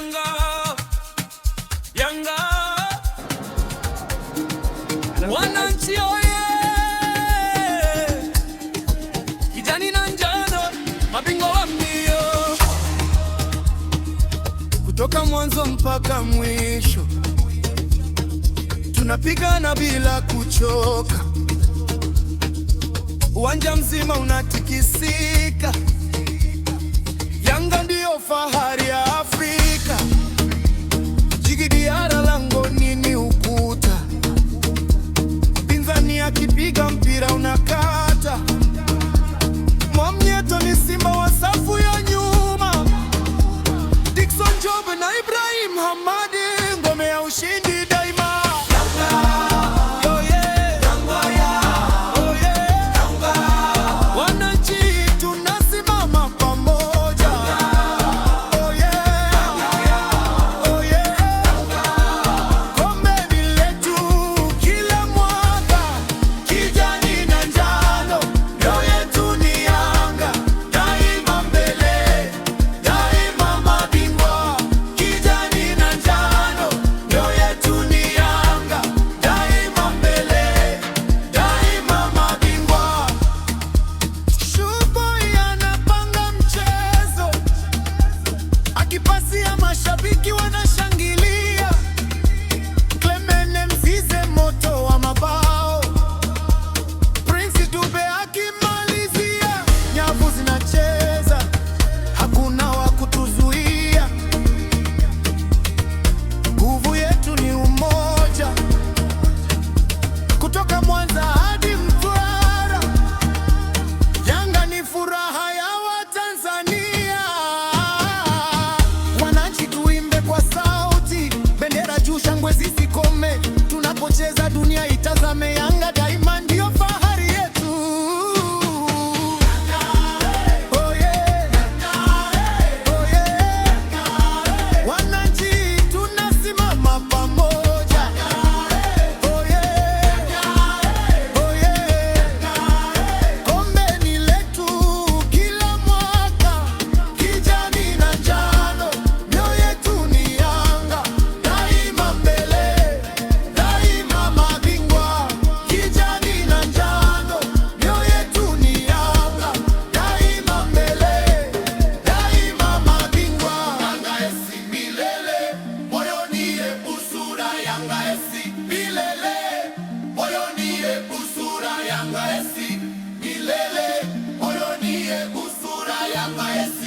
Yanga, Yanga, wananchi oye! Kijani na njano, mabingwa wa mbio, kutoka mwanzo mpaka mwisho, tunapigana bila kuchoka. Uwanja mzima unatikisika. Yanga ndiyo fahari ya Afrika. Jigidiara langoni ni ukuta, pinzani akipiga mpira unakata. Mwamnyeto ni simba wa safu ya nyuma. Dickson Job na Ibrahim Hamadi, ngome ya ushindi daima. Kipasia mashabiki wanashangilia. Clemene Mzize moto wa mabao. Prince Dube akimalizia. Nyavu zinacheza, hakuna wa kutuzuia. Nguvu yetu ni umoja. Kutoka Mwanza hadi Mtwara, Yanga ni furaha ya Watanzania. Shangwe zisikome, tunapocheza dunia itazame. Yanga daima ndiyo fahari yetu. Oh yeah. Oh yeah. Wananchi tunasimama pamoja. Oh yeah. Oh yeah. Kombe ni letu kila mwaka, kijani na njano, mioyo yetu ni Yanga. Yanga esi milele, moyoni busura. Yanga esi